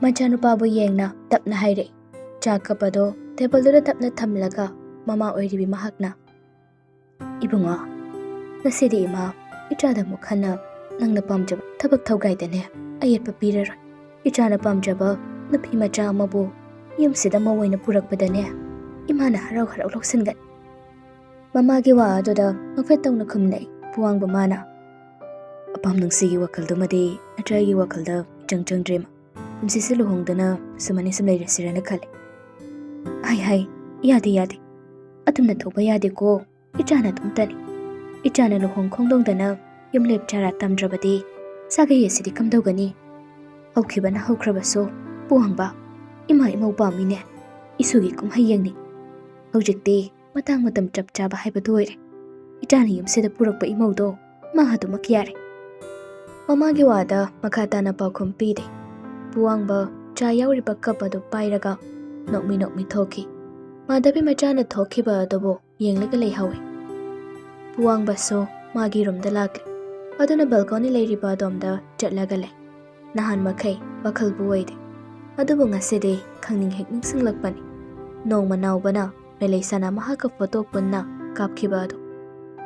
ꯃꯆꯥꯅꯨꯄꯥꯕꯨ ꯌꯦꯡꯅ ꯇꯞꯅ ꯍꯥꯏꯔꯛꯏ꯫ ꯆꯥ ꯀꯞ ꯑꯗꯣ ꯇꯦꯕꯜꯗꯨꯗ ꯇꯞꯅ ꯊꯝꯂꯒ ꯃꯃꯥ ꯑꯣꯏꯔꯤꯕꯤ ꯃꯍꯥꯛꯅ "ꯏꯕꯨꯡꯉꯣ, ꯉꯁꯤꯗꯤ ꯏꯃꯥ ꯏꯆꯥꯗ ꯑꯃꯨꯛ ꯍꯟꯅ ꯅꯪꯅ ꯄꯥꯝꯖꯕ ꯊꯕꯛ ꯊꯧꯒꯥꯏꯗꯅꯦ ꯑꯌꯦꯠꯄ ꯄꯤꯔꯔꯣꯏ꯫ ꯏꯆꯥꯅ ꯄꯥꯝꯖꯕ ꯅꯨꯄꯤ ꯃꯆꯥ ꯑꯃꯕꯨ ꯌꯨꯝꯁꯤꯗ ꯃꯧ ꯑꯣꯏꯅ ꯄꯨꯔꯛꯄꯗꯅꯦ ꯏꯃꯥꯅ ꯍꯔꯥꯎ ꯍꯔꯥꯎ ꯂꯧꯁꯤꯟꯒꯅꯤ." ꯃꯃꯥꯒꯤ ꯋꯥ ꯑꯗꯨꯗ ꯅꯣꯛꯐꯦꯠ ꯇꯧꯅ ꯈꯨꯝꯂꯛꯏ ꯄꯨꯋꯥꯡꯕ ꯃꯥꯅ꯫ "ꯑꯄꯥꯝ ꯅꯨꯡꯁꯤꯒꯤ ꯋꯥꯈꯜꯗꯨꯃꯗꯤ ꯅꯠꯇ꯭ꯔ ꯑꯩꯒꯤ ꯋꯥꯈꯜꯗ ꯏꯆꯪ ꯆꯪꯗ꯭ꯔꯦꯃ꯫ ꯄꯨꯟꯁꯤꯁꯦ ꯂꯨꯍꯣꯡꯗꯅ ꯁꯨꯃꯥꯏꯅ ꯁꯨꯝ ꯂꯩꯔꯁꯤꯔꯅ ꯈꯜꯂꯤ." "ꯍꯥꯏ ꯌꯥꯗꯦ ꯌꯥꯗꯦ, ꯑꯗꯨꯝꯅ ꯊꯣꯛꯄ ꯌꯥꯗꯦꯀꯣ꯫ ꯏꯆꯥꯅ ꯑꯗꯨꯝꯇꯅꯤ. ꯏꯆꯥꯅ ꯂꯨꯍꯣꯡ ꯈꯣꯡꯗꯣꯡꯗꯅ ꯌꯨꯝꯂꯦꯞ ꯆꯥꯔꯥ ꯇꯝꯗ꯭ꯔꯕꯗꯤ ꯁꯥꯒꯩ ꯑꯁꯤꯗꯤ ꯀꯝꯗꯧꯒꯅꯤ? ꯍꯧꯈꯤꯕꯅ ꯍꯧꯈ꯭ꯔꯕꯁꯨ ꯄꯨꯋꯥꯡꯕ, ꯏꯃꯥ ꯏꯃꯧ ꯄꯥꯝꯃꯤꯅꯦ, ꯏꯁꯨꯒꯤ ꯀꯨꯝꯍꯩ ꯌꯦꯡꯅꯤ꯫ ꯍꯧꯖꯤꯛꯇꯤ ꯃꯇꯥꯡ ꯃꯇꯝ ꯆꯞ ꯆꯥꯕ ꯍꯥꯏꯕꯗꯨ ꯑꯣꯏꯔꯦ. ꯏꯆꯥꯅ ꯌꯨꯝꯁꯤꯗ ꯄꯨꯔꯛꯄ ꯏꯃꯧꯗꯣ ꯃꯥ ꯑꯗꯨꯃꯛ ꯌꯥꯔꯦ." ꯃꯃꯥꯒꯤ ꯋꯥꯗ ꯃꯈꯥ ꯇꯥꯅ ꯄꯥꯎꯈꯨꯝ ꯄꯤꯗꯦ꯫ ꯄꯨꯋꯥꯡꯕ ꯆꯥ ꯌꯥꯎꯔꯤꯕ ꯀꯞ ꯑꯗꯨ ꯄꯥꯏꯔꯒ ꯅꯣꯛꯃꯤ ꯊꯣꯛꯈꯤ꯫ ꯃꯥꯙꯕꯤ ꯃꯆꯥꯅ ꯊꯣꯛꯈꯤꯕ ꯑꯗꯨꯕꯨ ꯌꯦꯡꯂꯒ ꯂꯩꯍꯧꯏ꯫ ꯄꯨꯋꯥꯡꯕꯁꯨ ꯃꯥꯒꯤ ꯔꯨꯝꯗ ꯂꯥꯛꯂꯤ꯫ ꯑꯗꯨꯅ ꯕꯦꯜꯀꯣꯅꯤ ꯂꯩꯔꯤꯕ ꯑꯗꯣꯝꯗ ꯆꯠꯂꯒ ꯂꯩ꯫ ꯅꯍꯥꯟ ꯃꯈꯩ ꯋꯥꯈꯜꯕꯨ ꯑꯣꯏꯗꯦ, ꯑꯗꯨꯕꯨ ꯉꯁꯤꯗꯤ ꯈꯪꯅꯤꯡ ꯍꯦꯛ ꯅꯤꯡꯁꯤꯡꯂꯛꯄꯅꯤ ꯅꯣꯡꯃ ꯅꯥꯎꯕꯅ ꯃꯦꯂꯩꯁꯥꯅ ꯃꯍꯥꯛꯀ ꯐꯣꯇꯣ ꯄꯨꯟꯅ ꯀꯥꯞꯈꯤꯕ ꯑꯗꯨ꯫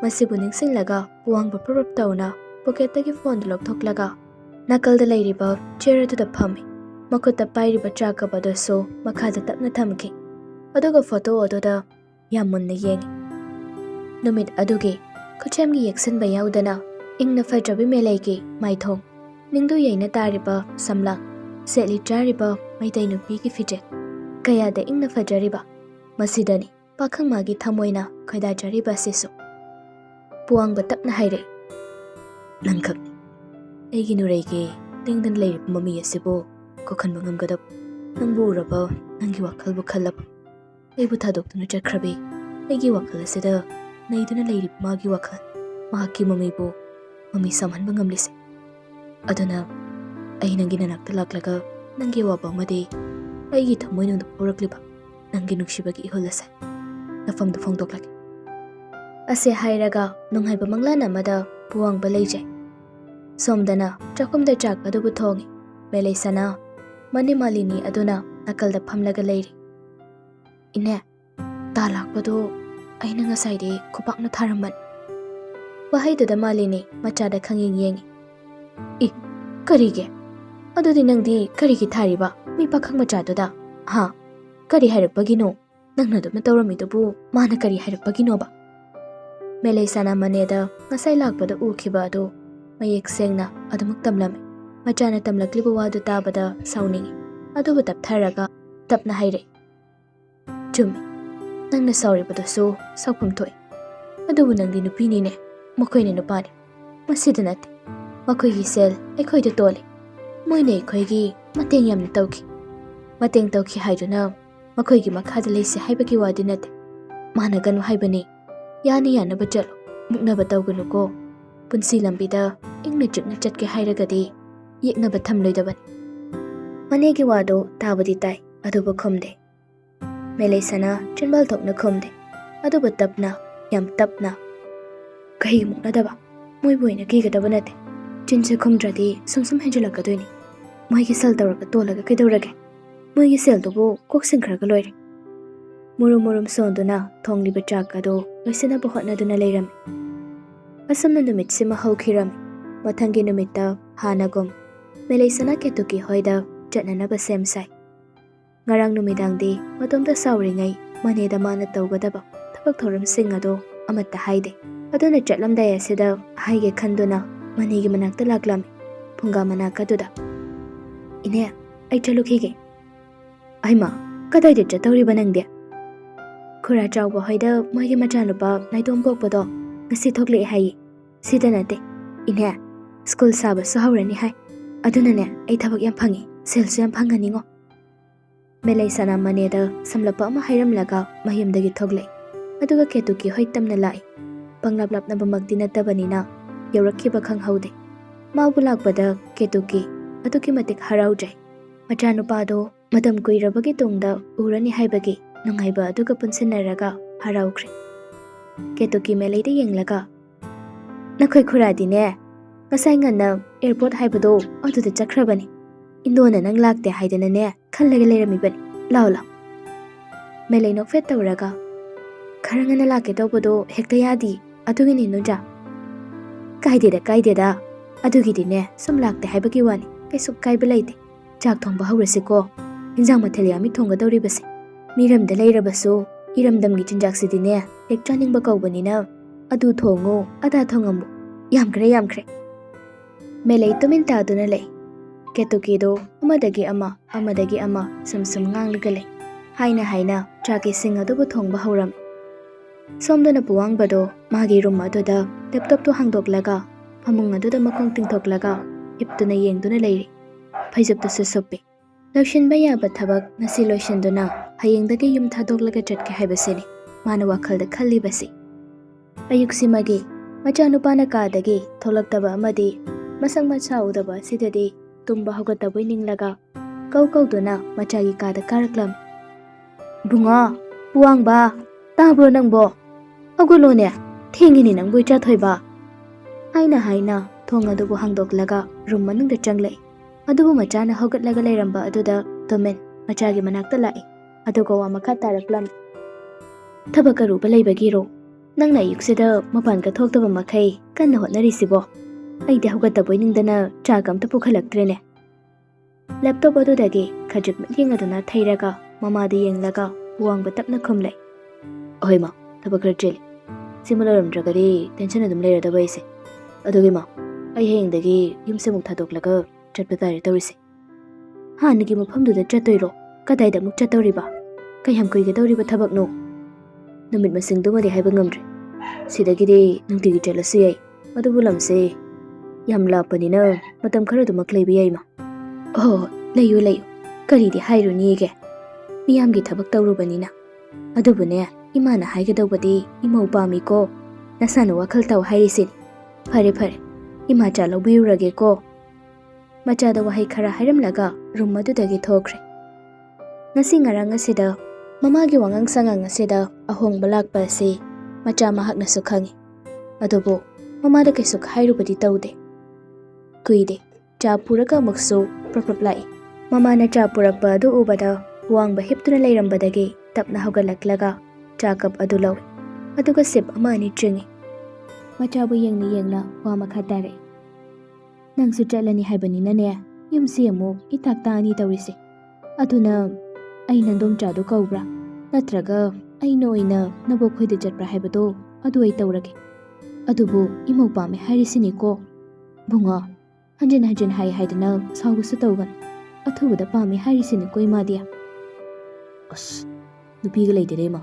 ꯃꯁꯤꯕꯨ ꯅꯤꯡꯁꯤꯡꯂꯒ ꯄꯨꯋꯥꯡꯕ ꯄ꯭ꯔꯨꯞ ꯇꯧꯅ ꯄꯣꯀꯦꯠꯇꯒꯤ ꯐꯣꯟꯗꯨ ꯂꯧꯊꯣꯛꯂꯒ ꯅꯥꯀꯜꯗ ꯂꯩꯔꯤꯕ ꯆꯤꯌꯔ ꯑꯗꯨꯗ ꯐꯝꯃꯤ꯫ ꯃꯈꯨꯠꯇ ꯄꯥꯏꯔꯤꯕ ꯆꯥ ꯀꯞ ꯑꯗꯨꯁꯨ ꯃꯈꯥꯗ ꯇꯞꯅ ꯊꯝꯈꯤ꯫ ꯑꯗꯨꯒ ꯐꯣꯇꯣ ꯑꯗꯨꯗ ꯌꯥꯝ ꯃꯨꯟꯅ ꯌꯦꯡꯉꯤ꯫ ꯅꯨꯃꯤꯠ ꯑꯗꯨꯒꯤ ꯈꯨꯠꯁꯦꯝꯒꯤ ꯌꯦꯛꯁꯤꯟꯕ ꯌꯥꯎꯗꯅ ꯏꯪꯅ ꯐꯖꯕꯤ ꯃꯦꯂꯩꯒꯤ ꯃꯥꯏꯊꯣꯡ, ꯅꯤꯡꯗꯨ ꯌꯩꯅ ꯇꯥꯔꯤꯕ ꯁꯝꯂꯥꯡ, ꯁꯦꯠꯂꯤ ꯆꯥꯔꯤꯕ ꯃꯩꯇꯩ ꯅꯨꯄꯤꯒꯤ ꯐꯤꯖꯦꯠ, ꯀꯌꯥꯗ ꯏꯪꯅ ꯐꯖꯔꯤꯕ ꯃꯁꯤꯗꯅꯤ ꯄꯥꯈꯪ ꯃꯥꯒꯤ ꯊꯃꯣꯏꯅ ꯈꯣꯏꯗꯥꯖꯔꯤꯕ ꯑꯁꯤꯁꯨ꯫ ꯄꯨꯋꯥꯡꯕ ꯇꯞꯅ ꯍꯥꯏꯔꯛꯏ, "ꯅꯪꯈꯛꯅꯤ ꯑꯩꯒꯤ ꯅꯨꯔꯩꯒꯤ ꯂꯦꯡꯗꯅ ꯂꯩꯔꯤꯕ ꯃꯃꯤ ꯑꯁꯤꯕꯨ ꯀꯣꯛꯍꯟꯕ ꯉꯝꯒꯗꯕ꯫ ꯅꯪꯕꯨ ꯎꯔꯕ ꯅꯪꯒꯤ ꯋꯥꯈꯜꯕꯨ ꯈꯜꯂꯕ ꯑꯩꯕꯨ ꯊꯥꯗꯣꯛꯇꯨꯅ ꯆꯠꯈ꯭ꯔꯕꯤ ꯑꯩꯒꯤ ꯋꯥꯈꯜ ꯑꯁꯤꯗ ꯅꯩꯗꯨꯅ ꯂꯩꯔꯤꯕ ꯃꯥꯒꯤ ꯋꯥꯈꯜ, ꯃꯍꯥꯛꯀꯤ ꯃꯃꯤꯕꯨ ꯃꯃꯤ ꯁꯥꯝꯍꯟꯕ ꯉꯝꯂꯤꯁꯦ꯫ ꯑꯗꯨꯅ ꯑꯩ ꯅꯪꯒꯤ ꯅꯅꯥꯛꯇ ꯂꯥꯛꯂꯒ ꯅꯪꯒꯤ ꯑꯋꯥꯕ ꯑꯃꯗꯤ ꯑꯩꯒꯤ ꯊꯃꯣꯏꯅꯨꯡꯗ ꯄꯣꯔꯛꯂꯤꯕ ꯅꯪꯒꯤ ꯅꯨꯡꯁꯤꯕꯒꯤ ꯏꯍꯨꯜ ꯑꯁꯦ ꯅꯐꯝꯗ ꯐꯣꯡꯗꯣꯛꯂꯒꯦ." ꯑꯁꯤ ꯍꯥꯏꯔꯒ ꯅꯨꯡꯉꯥꯏꯕ ꯃꯪꯂꯥꯟ ꯑꯃꯗ ꯄꯨꯋꯥꯡꯕ ꯂꯩꯖꯩ꯫ ꯁꯣꯝꯗꯅ ꯆꯥꯛꯈꯨꯝꯗ ꯆꯥꯛ ꯑꯗꯨꯕꯨ ꯊꯣꯡꯉꯤ꯫ ꯃꯦꯂꯩꯁꯥꯅ ꯃꯅꯤ ꯃꯥꯂꯤꯅꯤ ꯑꯗꯨꯅ ꯅꯥꯀꯜꯗ ꯐꯝꯂꯒ ꯂꯩꯔꯤ꯫ "ꯏꯅꯦ, ꯇꯥ ꯂꯥꯛꯄꯗꯣ ꯑꯩꯅ ꯉꯁꯥꯏꯗꯤ ꯈꯨꯄꯥꯛꯅ ꯊꯥꯔꯝꯕꯅꯤ." ꯋꯥꯍꯩꯗꯨꯗ ꯃꯥꯂꯤꯅꯤ ꯃꯆꯥꯗ ꯈꯪꯌꯦꯡ ꯌꯦꯡꯉꯤ꯫ "ꯏ, ꯀꯔꯤꯒꯤ? ꯑꯗꯨꯗꯤ ꯅꯪꯗꯤ ꯀꯔꯤꯒꯤ ꯊꯥꯔꯤꯕ ꯃꯤ ꯄꯥꯈꯪ ꯃꯆꯥꯗꯨꯗ? ꯍꯥ? ꯀꯔꯤ ꯍꯥꯏꯔꯛꯄꯒꯤꯅꯣ? ꯅꯪꯅ ꯑꯗꯨꯝꯅ ꯇꯧꯔꯝꯃꯤꯗꯨꯕꯨ ꯃꯥꯅ ꯀꯔꯤ ꯍꯥꯏꯔꯛꯄꯒꯤꯅꯣꯕ?" ꯃꯦꯂꯩꯁꯥꯅ ꯃꯅꯦꯗ ꯉꯁꯥꯏ ꯂꯥꯛꯄꯗ ꯎꯈꯤꯕ ꯑꯗꯨ ꯃꯌꯦꯛ ꯁꯦꯡꯅ ꯑꯗꯨꯃꯛ ꯇꯝꯂꯝꯃꯤ꯫ ꯃꯆꯥꯅ ꯇꯝꯂꯛꯂꯤꯕ ꯋꯥꯗꯨ ꯇꯥꯕꯗ ꯁꯥꯎꯅꯤꯡꯉꯤ, ꯑꯗꯨꯕꯨ ꯇꯞꯊꯔꯒ ꯇꯞꯅ ꯍꯥꯏꯔꯛꯏ, "ꯆꯨꯝꯃꯤ, ꯅꯪꯅ ꯁꯥꯎꯔꯤꯕꯗꯨꯁꯨ ꯁꯥꯎꯐꯝ ꯊꯣꯛꯏ. ꯑꯗꯨꯕꯨ ꯅꯪꯗꯤ ꯅꯨꯄꯤꯅꯤꯅꯦ, ꯃꯈꯣꯏꯅ ꯅꯨꯄꯥꯅꯤ. ꯃꯁꯤꯗ ꯅꯠꯇꯦ, ꯃꯈꯣꯏꯒꯤ ꯁꯦꯜ ꯑꯩꯈꯣꯏꯗ ꯇꯣꯜꯂꯤ. ꯃꯣꯏꯅ ꯑꯩꯈꯣꯏꯒꯤ ꯃꯇꯦꯡ ꯌꯥꯝꯅ ꯇꯧꯈꯤ. ꯃꯇꯦꯡ ꯇꯧꯈꯤ ꯍꯥꯏꯗꯨꯅ ꯃꯈꯣꯏꯒꯤ ꯃꯈꯥꯗ ꯂꯩꯁꯤ ꯍꯥꯏꯕꯒꯤ ꯋꯥꯗꯤ ꯅꯠꯇꯦ. ꯃꯥꯟꯅꯒꯅꯨ ꯍꯥꯏꯕꯅꯤ. ꯌꯥꯅ ꯌꯥꯅꯕ ꯆꯠꯂꯣ, ꯃꯨꯛꯅꯕ ꯇꯧꯒꯅꯨꯀꯣ. ꯄꯨꯟꯁꯤ ꯂꯝꯕꯤꯗ ꯏꯪꯅ ꯆꯤꯛꯅ ꯆꯠꯀꯦ ꯍꯥꯏꯔꯒꯗꯤ ꯌꯦꯛꯅꯕ ꯊꯝꯂꯣꯏꯗꯕꯅꯤ." ꯃꯅꯦꯒꯤ ꯋꯥꯗꯨ ꯇꯥꯕꯗꯤ ꯇꯥꯏ, ꯑꯗꯨꯕꯨ ꯈꯨꯝꯗꯦ꯫ ꯃꯦꯂꯩꯁꯥꯅ ꯆꯤꯟꯕꯥꯜ ꯊꯣꯛꯅ ꯈꯨꯝꯗꯦ, ꯑꯗꯨꯕꯨ ꯇꯞꯅ, ꯌꯥꯝ ꯇꯞꯅ, "ꯀꯩꯒꯤ ꯃꯨꯛꯅꯗꯕ? ꯃꯣꯏꯕꯨ ꯑꯣꯏꯅ ꯀꯤꯒꯗꯕ ꯅꯠꯇꯦ. ꯆꯤꯟꯁꯦ ꯈꯨꯝꯗ꯭ꯔꯗꯤ ꯁꯨꯝ ꯍꯦꯟꯖꯤꯜꯂꯛꯀꯗꯣꯏꯅꯤ. ꯃꯣꯏꯒꯤ ꯁꯦꯜ ꯇꯧꯔꯒ ꯇꯣꯜꯂꯒ ꯀꯩꯗꯧꯔꯒꯦ? ꯃꯣꯏꯒꯤ ꯁꯦꯜꯗꯨꯕꯨ ꯀꯣꯛꯁꯤꯟꯈ꯭ꯔꯒ ꯂꯣꯏꯔꯦ." ꯃꯨꯔꯨꯝ ꯁꯣꯟꯗꯨꯅ ꯊꯣꯡꯂꯤꯕ ꯆꯥꯛ ꯑꯗꯨ ꯂꯣꯏꯁꯤꯟꯅꯕ ꯍꯣꯠꯅꯗꯨꯅ ꯂꯩꯔꯝꯃꯤ꯫ ꯑꯁꯨꯝꯅ ꯅꯨꯃꯤꯠꯁꯤꯃ ꯍꯧꯈꯤꯔꯝꯃꯤ꯫ ꯃꯊꯪꯒꯤ ꯅꯨꯃꯤꯠꯇ ꯍꯥꯟꯅꯒꯨꯝ ꯃꯦꯂꯩꯁꯥꯅ ꯀꯦꯇꯨꯀꯤ ꯍꯣꯏꯗ ꯆꯠꯅꯅꯕ ꯁꯦꯝ ꯁꯥꯏ꯫ ꯉꯔꯥꯡ ꯅꯨꯃꯤꯗꯥꯡꯗꯤ ꯃꯇꯣꯝꯇ ꯁꯥꯎꯔꯤꯉꯩ ꯃꯅꯦꯗ ꯃꯥꯅ ꯇꯧꯒꯗꯕ ꯊꯕꯛ ꯊꯧꯔꯝꯁꯤꯡ ꯑꯗꯨ ꯑꯃꯠꯇ ꯍꯥꯏꯗꯦ꯫ ꯑꯗꯨꯅ ꯆꯠꯂꯝꯗꯥꯏ ꯑꯁꯤꯗ ꯍꯥꯏꯒꯦ ꯈꯟꯗꯨꯅ ꯃꯅꯦꯒꯤ ꯃꯅꯥꯛꯇ ꯂꯥꯛꯂꯝꯃꯤ꯫ ꯐꯨꯡꯒꯥ ꯃꯅꯥꯛ ꯑꯗꯨꯗ, "ꯏꯅꯦ, ꯑꯩ ꯆꯠꯂꯨꯈꯤꯒꯦ." "ꯑꯩꯃꯥ, ꯀꯗꯥꯏꯗ ꯆꯠꯇꯧꯔꯤꯕ ꯅꯪꯗꯤ?" "ꯈꯨꯔꯥ ꯆꯥꯎꯕ ꯍꯣꯏꯗ ꯃꯣꯏꯒꯤ ꯃꯆꯥꯅꯨꯄꯥ ꯅꯥꯏꯇꯣꯝ ꯄꯣꯛꯄꯗꯣ ꯉꯁꯤ ꯊꯣꯛꯂꯛꯑꯦ ꯍꯥꯏꯌꯦ꯫ Sida nate. Ine, school saba so haurani hai. Adunane, ay thabak yam phangi. Sales yam phangani ngo. Melay sana maneda samlapa ama hairam laga mahimdagi thogle. Aduga Ketuki hoi tamna lai. Panglap na bamagdi na tabanina. Yaurakhiba khanghaude. Maubu lakpada Ketuki aduki matik haraujai. Machanupado matam kuirabagi tungda urani haibagi nunghaiba aduga punsinaraga haraukre. Ketuki melayda yenglaga. Nakhoi khuradine. Ngasai nganna airport haibado aduda chakrabani. Indona nang lakte haidana ne khallaga leramibani. Lao lao. Melay nokfet tawraga. Kharangana lake tawbado hekta yadi adugini nuja. Kaideda. Adugidine sum lakte haibagi wani. Kaisuk kaibalaite. Chak thongba haurasiko. Injang mathelyami thongadawribase. Miramda leirabasu iramdamgi chinjaksidine hek chaningbba kawbanina adu thongo ada thongamu. Yamkre. Melay tumin taduna lay. Ketukido amadagi ama sumsum nganglaga lay. Haina chaki sing adubu thongba hauram. Somdana puwangbado magi room aduda laptop to hangdoklaga phamung aduda makong tingthoklaga iptuna yengduna layri. Phaijapta susuppi. Lakshin yaba thabak nasi loishanduna hayengdagi yum thadoglaga chatke haibasini. Mana wakhalda khallibasi. Ayuksimagi machanupana kadagi tholaktaba amadi masang macha udaba sidadi tumba hogatabui ninglaga kau-kauduna machagi kada karaklam. Bunga, puwangba, tabro nangbo. Agulone, thengini nangbo chathoiba. Haina thong adubu hangdoklaga room manungda changlai. Adubu machana hogatlaga lairamba aduda tomen machagi manakta lai. Aduga wa makha taraklam. Thabakaruba laibagiro. Nangna yuksida mapanka thoktaba makai kanna hotnarisibo. Aidi hogatabui ningdana chagam ta pukhalaktrene. Laptop adudagi khajik yengaduna thairaga mamadi yenglaga puwangba tapna khumlai. Ahoy ma, thabakar chili. Simularamdragadi tension adum leiradaba ise. Adugi ma, ai heyengdagi yumse muk thadoklaga chatpatari tawrise. Hanagi mafamduda chatoiro kadaida muk chatawriba. Kayam kuigadawriba thabakno. Numit masingdumadi haiba ngamdre. Sidagidi nungtigi chalasu yai. Adubu lamse yam lapanina matam kharadumak leiba yai ma. Oh, layu. Karidi hairunige. Miyamgi thabak tawrubanina. Adubune imana haigadawbadi imau pami ko. Nasana wakhal taw hairisin. Phare. Ima cha lawbirurage ko. Machada wahai khara hairamlaga room adudagi thokre. Ngasi ngarang asida mamagi wangang sangang asida ahongba lakpa ase macha mahaknasu khangi. Adubu mamada kaisuk hairubadi tawde. Kuide cha puraga muksu proproplai. Mamana cha purakba adu ubada wangba hiptuna leirambadagi tapna hogalaklaga cha kap adu law. Aduga sip ama ani chingi. Machabu yengna wa makha tare. Nangsu chalani haibanina ne yumsi amu itakta ani tawrise. Aduna ai nandom chadu kaubra natraga ai noina nabokhoide chatpra haibado adu ai tawrage. Adubu imau pame hairisini ko. Bunga hanjin haidana saugusu tawgan. Athubuda pame hairisini ko imadia. As nupiga leidere ma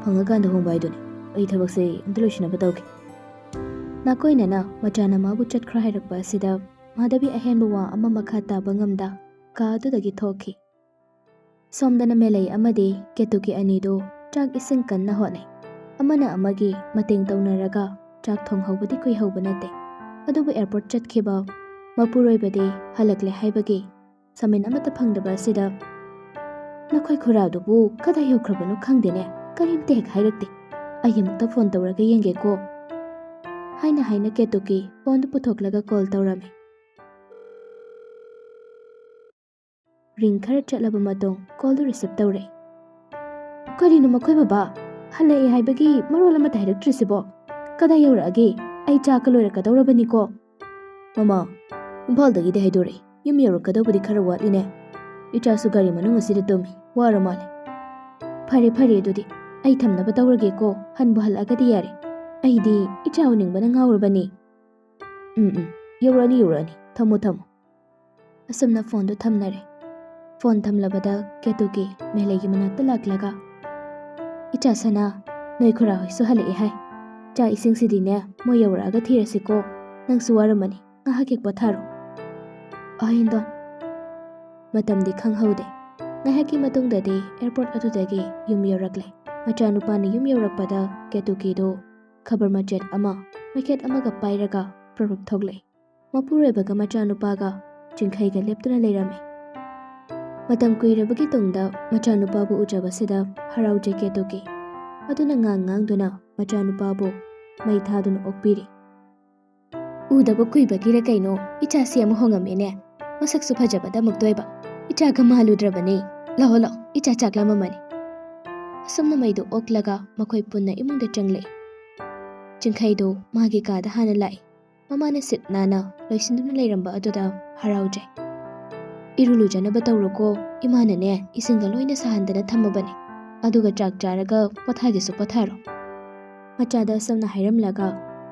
phangaganda hongbaiduni ai thabakse antoloshina batawge. Nakoinana machana mabu chatkhra hairakba asida madabi ahenba wa ama makha taba ngamda ka adudagi thokhi. Somdana melay amadi Ketuki anido chak ising kanna hotnai. Amana amagi mateng tawnaraga chak thonghawbadi kuihawba nate. Adubu airport chatkhiba mapuroibadi halakle haibagi samin amata phangdaba asida nakhoi khuradubu kada yaukrabanu khangdene karimte hek hairakte. Ayamukta phone tawraga yenge ko. Haina Ketuki phone du puthoklaga call tawrame. Ring khara chatlaba matong call du receive tawre. Karino makhoi baba halai haibagi marol ama tairaktrisibo. Kada yaurage ai chaka loirakadawrabani ko. Mama Imphaldagi de haidore yum yaurakadawbadi khara watline. Ichasu gari manung asida tumi wara male. Phare adudi ai thamnaba tawrage ko hanbu halagadi yare. Aidi ichau ningbana ngawrabani. Yaurani thamo. Asumna phone do thamnare. Phone thamlabada Ketuki melagi manakta laklaga. Icha sana noi khura hoisu halai hai. ꯆꯥꯛ ꯏꯁꯤꯡꯁꯤꯗꯤꯅꯦ ꯃꯣꯏ ꯌꯧꯔꯛꯑꯒ ꯊꯤꯔꯁꯤꯀꯣ. ꯅꯪꯁꯨ ꯋꯥꯔꯝꯃꯅꯤ. ꯉꯥꯏꯍꯥꯛ ꯍꯦꯛ ꯄꯣꯊꯥꯔꯣ. ꯍꯤꯟꯗꯣꯟ. ꯃꯇꯝꯗꯤ ꯈꯪꯍꯧꯗꯦ. ꯉꯥꯏꯍꯥꯛꯀꯤ ꯃꯇꯨꯡꯗꯗꯤ ꯑꯦꯌꯔꯄꯣꯔꯠ ꯑꯗꯨꯗꯒꯤ ꯌꯨꯝ ꯌꯧꯔꯛꯂꯦ. ꯃꯆꯥꯅꯨꯄꯥꯅ ꯌꯨꯝ ꯌꯧꯔꯛꯄꯗ ꯀꯦꯇꯨꯀꯤꯗꯣ ꯈꯕꯔ ꯃꯆꯦꯠ ꯑꯃ ꯃꯩꯈꯦꯠ ꯑꯃꯒ ꯄꯥꯏꯔꯒ ꯄ꯭ꯔꯞ ꯊꯣꯛꯂꯛꯏ. ꯃꯄꯨꯔꯣꯏꯕꯒ ꯃꯆꯥꯅꯨꯄꯥꯒ ꯆꯤꯡꯈꯩꯒ ꯂꯦꯞꯇꯨꯅ ꯂꯩꯔꯝꯃꯤ. ꯃꯇꯝ ꯀꯨꯏꯔꯕꯒꯤ ꯇꯨꯡꯗ ꯃꯆꯥꯅꯨꯄꯥꯕꯨ ꯎꯖꯕꯁꯤꯗ ꯍꯔꯥꯎꯖꯩ ꯀꯦꯇꯨꯀꯤ. ꯑꯗꯨꯅ ꯉꯥꯡꯗꯨꯅ ꯃꯆꯥꯅꯨꯄꯥꯕꯨ ꯃꯩ ꯊꯥꯗꯨꯅ ꯑꯣꯛꯄꯤꯔꯤ. ꯎꯗꯕ ꯀꯨꯏꯕꯒꯤꯔ ꯀꯩꯅꯣ ꯏꯆꯥꯁꯤ ꯑꯃꯨꯛ ꯍꯣꯡꯉꯝꯃꯦꯅꯦ. ꯃꯁꯛꯁꯨ ꯐꯖꯕꯗ ꯑꯃꯨꯛꯇꯣꯏꯕ. ꯏꯆꯥꯒ ꯃꯥꯜꯂꯨꯗ꯭ꯔꯕꯅꯤ. ꯂꯥꯛꯑꯣ ꯂꯥꯛꯑꯣ, ꯏꯆꯥ ꯆꯥꯛ ꯂꯥꯝꯃꯝꯃꯅꯤ. ꯑꯁꯨꯝꯅ ꯃꯩꯗꯨ ꯑꯣꯛꯂꯒ ꯃꯈꯣꯏ ꯄꯨꯟꯅ ꯏꯃꯨꯡꯗ ꯆꯪꯂꯛꯏ. ꯆꯤꯡꯈꯩꯗꯣ ꯃꯥꯒꯤ ꯀꯥꯗ ꯍꯥꯟꯅ ꯂꯥꯛꯏ. ꯃꯃꯥꯅ ꯁꯤꯠ ꯅꯥꯟꯅ ꯂꯣꯏꯁꯤꯟꯗꯨꯅ ꯂꯩꯔꯝꯕ ꯑꯗꯨꯗ ꯍꯔꯥꯎꯖꯩ. ꯏꯔꯨ ꯂꯨꯖꯅꯕ ꯇꯧꯔꯣꯀꯣ. ꯏꯃꯥꯅꯅꯦ ꯏꯁꯤꯡꯒ ꯂꯣꯏꯅ ꯁꯥꯍꯟꯗꯅ ꯊꯝꯃꯕꯅꯤ. ꯑꯗꯨꯒ ꯆꯥꯛ ꯆꯥꯔꯒ ꯄꯣꯊꯥꯒꯦꯁꯨ ꯄꯣꯊꯥꯔꯣ. ꯃꯆꯥꯗ ꯑꯁꯨꯝꯅ ꯍꯥꯏꯔꯝꯂꯒ